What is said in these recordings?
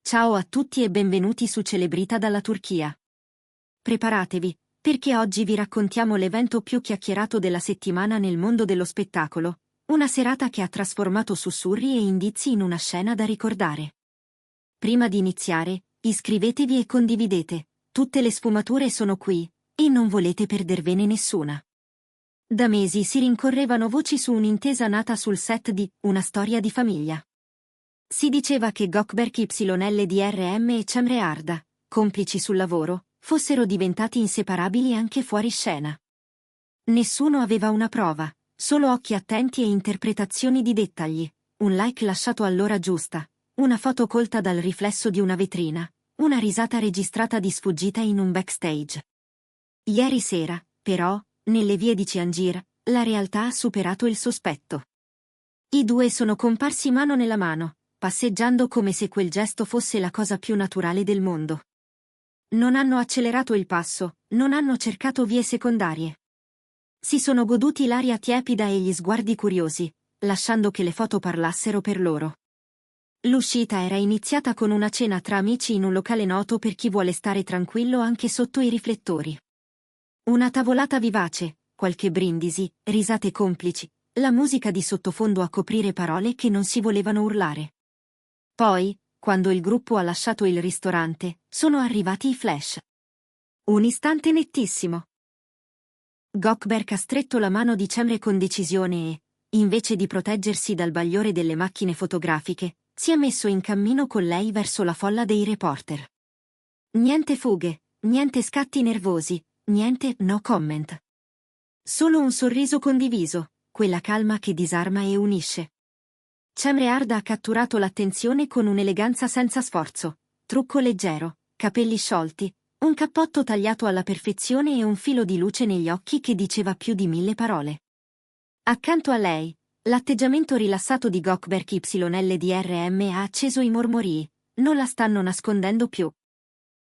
Ciao a tutti e benvenuti su Celebrita dalla Turchia. Preparatevi, perché oggi vi raccontiamo l'evento più chiacchierato della settimana nel mondo dello spettacolo, una serata che ha trasformato sussurri e indizi in una scena da ricordare. Prima di iniziare, iscrivetevi e condividete, tutte le sfumature sono qui, e non volete perdervene nessuna. Da mesi si rincorrevano voci su un'intesa nata sul set di Una storia di famiglia. Si diceva che Gökberk YLDRM e Cemre Arda, complici sul lavoro, fossero diventati inseparabili anche fuori scena. Nessuno aveva una prova, solo occhi attenti e interpretazioni di dettagli, un like lasciato all'ora giusta, una foto colta dal riflesso di una vetrina, una risata registrata di sfuggita in un backstage. Ieri sera, però, nelle vie di Ciangir, la realtà ha superato il sospetto. I due sono comparsi mano nella mano, passeggiando come se quel gesto fosse la cosa più naturale del mondo. Non hanno accelerato il passo, non hanno cercato vie secondarie. Si sono goduti l'aria tiepida e gli sguardi curiosi, lasciando che le foto parlassero per loro. L'uscita era iniziata con una cena tra amici in un locale noto per chi vuole stare tranquillo anche sotto i riflettori. Una tavolata vivace, qualche brindisi, risate complici, la musica di sottofondo a coprire parole che non si volevano urlare. Poi, quando il gruppo ha lasciato il ristorante, sono arrivati i flash. Un istante nettissimo. Gökberk ha stretto la mano di Cemre con decisione e, invece di proteggersi dal bagliore delle macchine fotografiche, si è messo in cammino con lei verso la folla dei reporter. Niente fughe, niente scatti nervosi, niente no comment. Solo un sorriso condiviso, quella calma che disarma e unisce. Cemre Arda ha catturato l'attenzione con un'eleganza senza sforzo, trucco leggero, capelli sciolti, un cappotto tagliato alla perfezione e un filo di luce negli occhi che diceva più di 1000 parole. Accanto a lei, l'atteggiamento rilassato di Gökberk YLDRM ha acceso i mormorii, non la stanno nascondendo più.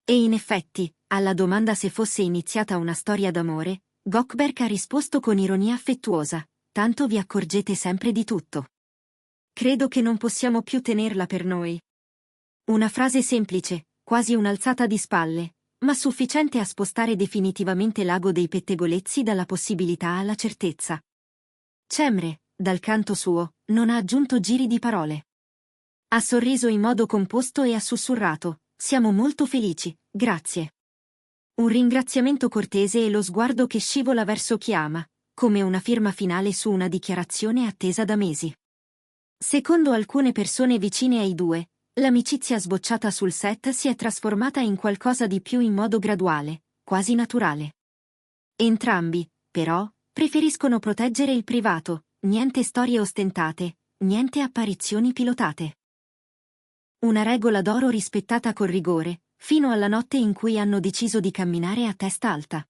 E in effetti, alla domanda se fosse iniziata una storia d'amore, Gökberk ha risposto con ironia affettuosa, tanto vi accorgete sempre di tutto. Credo che non possiamo più tenerla per noi. Una frase semplice, quasi un'alzata di spalle, ma sufficiente a spostare definitivamente l'ago dei pettegolezzi dalla possibilità alla certezza. Cemre, dal canto suo, non ha aggiunto giri di parole. Ha sorriso in modo composto e ha sussurrato, siamo molto felici, grazie. Un ringraziamento cortese e lo sguardo che scivola verso chi ama, come una firma finale su una dichiarazione attesa da mesi. Secondo alcune persone vicine ai due, l'amicizia sbocciata sul set si è trasformata in qualcosa di più in modo graduale, quasi naturale. Entrambi, però, preferiscono proteggere il privato, niente storie ostentate, niente apparizioni pilotate. Una regola d'oro rispettata con rigore, fino alla notte in cui hanno deciso di camminare a testa alta.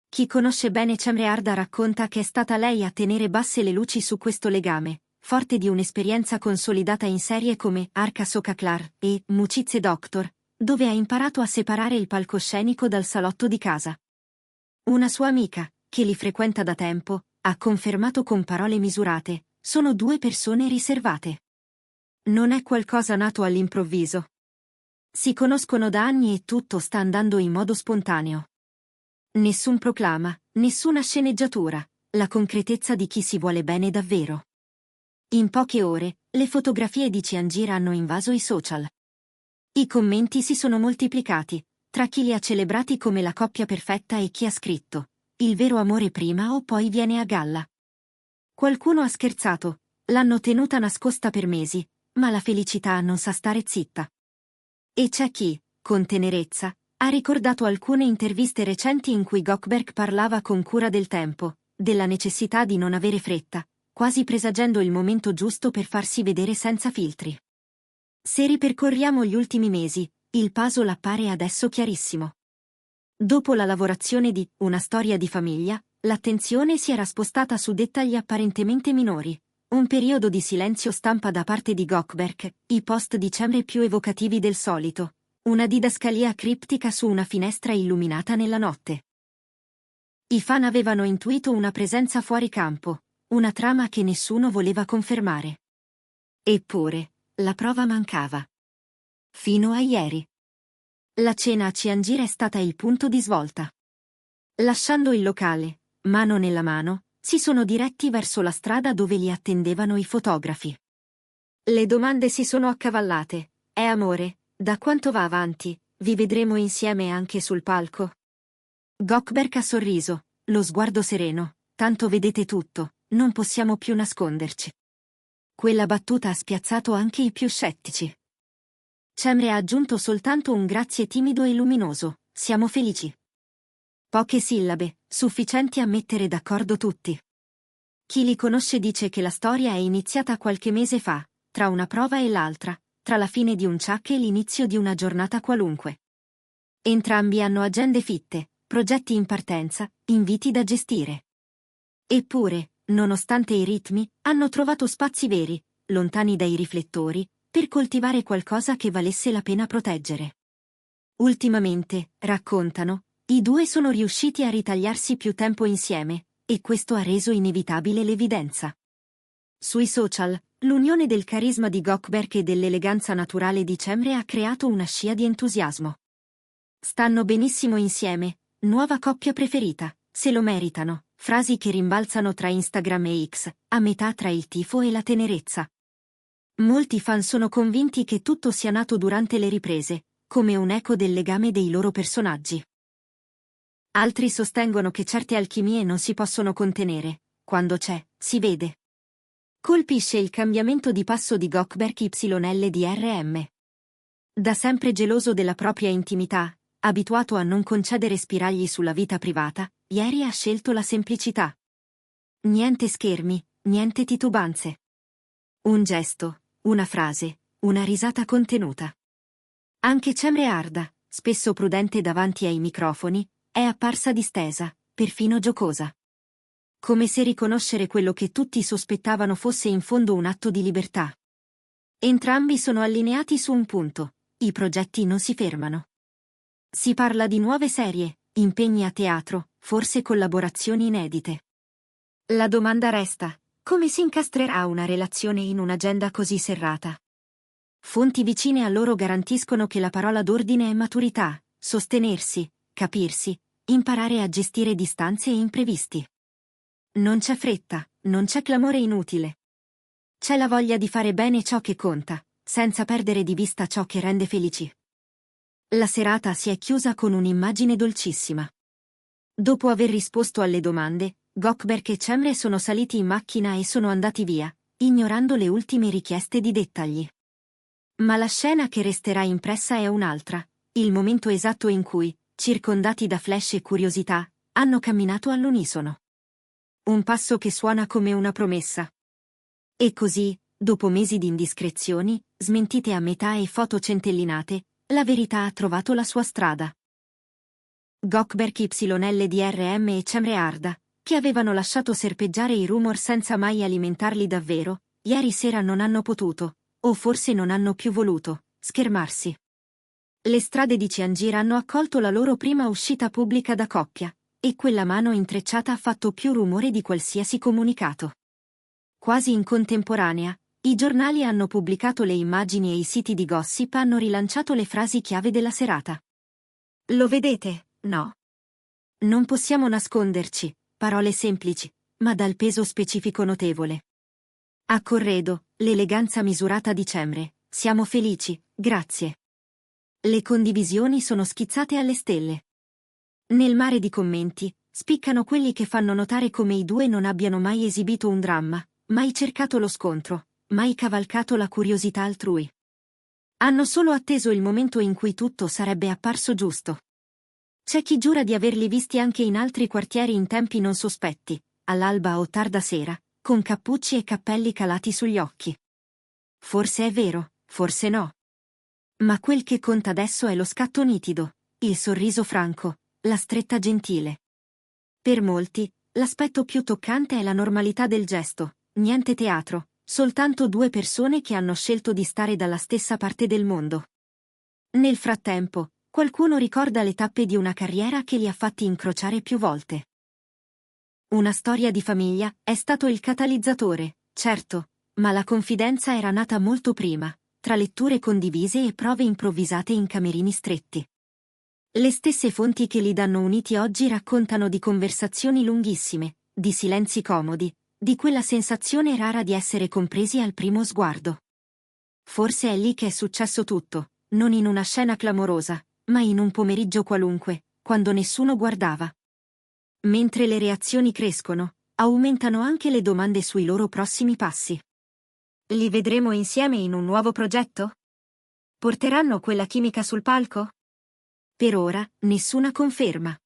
Chi conosce bene Cemre Arda racconta che è stata lei a tenere basse le luci su questo legame, forte di un'esperienza consolidata in serie come Arka Sokaklar e Mucize Doctor, dove ha imparato a separare il palcoscenico dal salotto di casa. Una sua amica, che li frequenta da tempo, ha confermato con parole misurate, sono due persone riservate. Non è qualcosa nato all'improvviso. Si conoscono da anni e tutto sta andando in modo spontaneo. Nessun proclama, nessuna sceneggiatura, la concretezza di chi si vuole bene davvero. In poche ore, le fotografie di Ciangir hanno invaso i social. I commenti si sono moltiplicati, tra chi li ha celebrati come la coppia perfetta e chi ha scritto, il vero amore prima o poi viene a galla. Qualcuno ha scherzato, l'hanno tenuta nascosta per mesi, ma la felicità non sa stare zitta. E c'è chi, con tenerezza, ha ricordato alcune interviste recenti in cui Gökberk parlava con cura del tempo, della necessità di non avere fretta, quasi presagendo il momento giusto per farsi vedere senza filtri. Se ripercorriamo gli ultimi mesi, il puzzle appare adesso chiarissimo. Dopo la lavorazione di Una storia di famiglia, l'attenzione si era spostata su dettagli apparentemente minori, un periodo di silenzio stampa da parte di Gökberk, i post di Cemre più evocativi del solito, una didascalia criptica su una finestra illuminata nella notte. I fan avevano intuito una presenza fuori campo, una trama che nessuno voleva confermare. Eppure, la prova mancava. Fino a ieri. La cena a Ciangira è stata il punto di svolta. Lasciando il locale, mano nella mano, si sono diretti verso la strada dove li attendevano i fotografi. Le domande si sono accavallate. È amore? Da quanto va avanti? Vi vedremo insieme anche sul palco? Gökberk ha sorriso, lo sguardo sereno. Tanto vedete tutto, non possiamo più nasconderci. Quella battuta ha spiazzato anche i più scettici. Cemre ha aggiunto soltanto un grazie timido e luminoso. Siamo felici. Poche sillabe, sufficienti a mettere d'accordo tutti. Chi li conosce dice che la storia è iniziata qualche mese fa, tra una prova e l'altra, tra la fine di un ciak e l'inizio di una giornata qualunque. Entrambi hanno agende fitte, progetti in partenza, inviti da gestire. Eppure, nonostante i ritmi, hanno trovato spazi veri, lontani dai riflettori, per coltivare qualcosa che valesse la pena proteggere. Ultimamente, raccontano, i due sono riusciti a ritagliarsi più tempo insieme, e questo ha reso inevitabile l'evidenza. Sui social, l'unione del carisma di Gökberk e dell'eleganza naturale di Cemre ha creato una scia di entusiasmo. Stanno benissimo insieme, nuova coppia preferita, se lo meritano, frasi che rimbalzano tra Instagram e X, a metà tra il tifo e la tenerezza. Molti fan sono convinti che tutto sia nato durante le riprese, come un eco del legame dei loro personaggi. Altri sostengono che certe alchimie non si possono contenere, quando c'è, si vede. Colpisce il cambiamento di passo di Gökberk YLDRM. Da sempre geloso della propria intimità, abituato a non concedere spiragli sulla vita privata, ieri ha scelto la semplicità. Niente schermi, niente titubanze. Un gesto, una frase, una risata contenuta. Anche Cemre Arda, spesso prudente davanti ai microfoni, è apparsa distesa, perfino giocosa. Come se riconoscere quello che tutti sospettavano fosse in fondo un atto di libertà. Entrambi sono allineati su un punto: i progetti non si fermano. Si parla di nuove serie, impegni a teatro, forse collaborazioni inedite. La domanda resta: come si incastrerà una relazione in un'agenda così serrata? Fonti vicine a loro garantiscono che la parola d'ordine è maturità, sostenersi, capirsi, imparare a gestire distanze e imprevisti. Non c'è fretta, non c'è clamore inutile. C'è la voglia di fare bene ciò che conta, senza perdere di vista ciò che rende felici. La serata si è chiusa con un'immagine dolcissima. Dopo aver risposto alle domande, Gökberk e Cemre sono saliti in macchina e sono andati via, ignorando le ultime richieste di dettagli. Ma la scena che resterà impressa è un'altra, il momento esatto in cui, circondati da flash e curiosità, hanno camminato all'unisono. Un passo che suona come una promessa. E così, dopo mesi di indiscrezioni, smentite a metà e foto centellinate, la verità ha trovato la sua strada. Gökberk YLDRM e Cemre Arda, che avevano lasciato serpeggiare i rumor senza mai alimentarli davvero, ieri sera non hanno potuto, o forse non hanno più voluto, schermarsi. Le strade di Ciangira hanno accolto la loro prima uscita pubblica da coppia, e quella mano intrecciata ha fatto più rumore di qualsiasi comunicato. Quasi in contemporanea, i giornali hanno pubblicato le immagini e i siti di gossip hanno rilanciato le frasi chiave della serata. Lo vedete? No. Non possiamo nasconderci, parole semplici, ma dal peso specifico notevole. A corredo, l'eleganza misurata di Cemre, siamo felici, grazie. Le condivisioni sono schizzate alle stelle. Nel mare di commenti, spiccano quelli che fanno notare come i due non abbiano mai esibito un dramma, mai cercato lo scontro, mai cavalcato la curiosità altrui. Hanno solo atteso il momento in cui tutto sarebbe apparso giusto. C'è chi giura di averli visti anche in altri quartieri in tempi non sospetti, all'alba o tarda sera, con cappucci e cappelli calati sugli occhi. Forse è vero, forse no. Ma quel che conta adesso è lo scatto nitido, il sorriso franco, la stretta gentile. Per molti, l'aspetto più toccante è la normalità del gesto, niente teatro, soltanto due persone che hanno scelto di stare dalla stessa parte del mondo. Nel frattempo, qualcuno ricorda le tappe di una carriera che li ha fatti incrociare più volte. Una storia di famiglia è stato il catalizzatore, certo, ma la confidenza era nata molto prima, tra letture condivise e prove improvvisate in camerini stretti. Le stesse fonti che li danno uniti oggi raccontano di conversazioni lunghissime, di silenzi comodi, di quella sensazione rara di essere compresi al primo sguardo. Forse è lì che è successo tutto, non in una scena clamorosa, ma in un pomeriggio qualunque, quando nessuno guardava. Mentre le reazioni crescono, aumentano anche le domande sui loro prossimi passi. Li vedremo insieme in un nuovo progetto? Porteranno quella chimica sul palco? Per ora, nessuna conferma.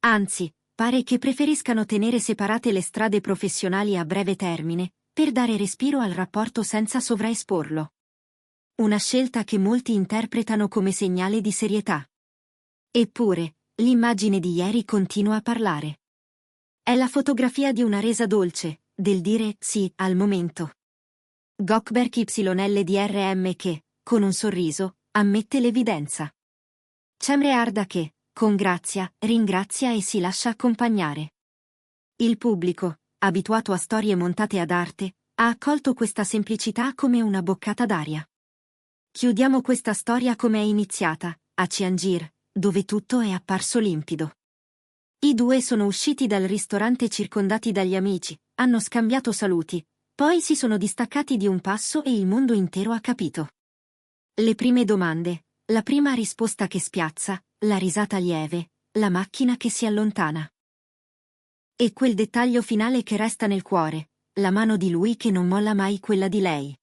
Anzi, pare che preferiscano tenere separate le strade professionali a breve termine, per dare respiro al rapporto senza sovraesporlo. Una scelta che molti interpretano come segnale di serietà. Eppure, l'immagine di ieri continua a parlare. È la fotografia di una resa dolce, del dire sì al momento. Gökberk YLDRM che, con un sorriso, ammette l'evidenza. Cemre Arda che, con grazia, ringrazia e si lascia accompagnare. Il pubblico, abituato a storie montate ad arte, ha accolto questa semplicità come una boccata d'aria. Chiudiamo questa storia come è iniziata, a Ciangir, dove tutto è apparso limpido. I due sono usciti dal ristorante circondati dagli amici, hanno scambiato saluti, poi si sono distaccati di un passo e il mondo intero ha capito. Le prime domande, la prima risposta che spiazza, la risata lieve, la macchina che si allontana. E quel dettaglio finale che resta nel cuore, la mano di lui che non molla mai quella di lei.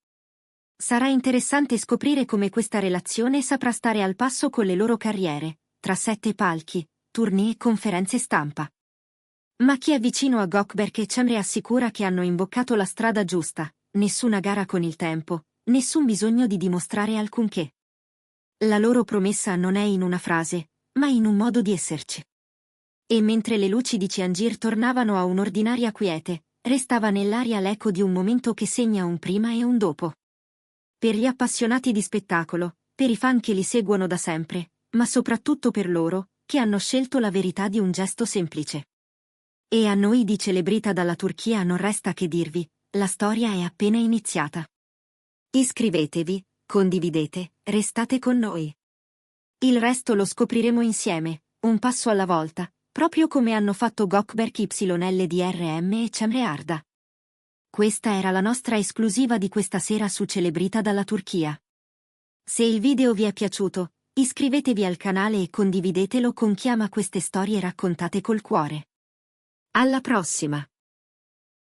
Sarà interessante scoprire come questa relazione saprà stare al passo con le loro carriere, tra 7 palchi, tournée e conferenze stampa. Ma chi è vicino a Gökberk e Cemre assicura che hanno imboccato la strada giusta, nessuna gara con il tempo, nessun bisogno di dimostrare alcunché. La loro promessa non è in una frase, ma in un modo di esserci. E mentre le luci di Ciangir tornavano a un'ordinaria quiete, restava nell'aria l'eco di un momento che segna un prima e un dopo. Per gli appassionati di spettacolo, per i fan che li seguono da sempre, ma soprattutto per loro, che hanno scelto la verità di un gesto semplice. E a noi di Celebrita dalla Turchia non resta che dirvi, la storia è appena iniziata. Iscrivetevi, condividete, restate con noi. Il resto lo scopriremo insieme, un passo alla volta, proprio come hanno fatto Gökberk YLDRM e Cemre Arda. Questa era la nostra esclusiva di questa sera su Celebrita dalla Turchia. Se il video vi è piaciuto, iscrivetevi al canale e condividetelo con chi ama queste storie raccontate col cuore. Alla prossima!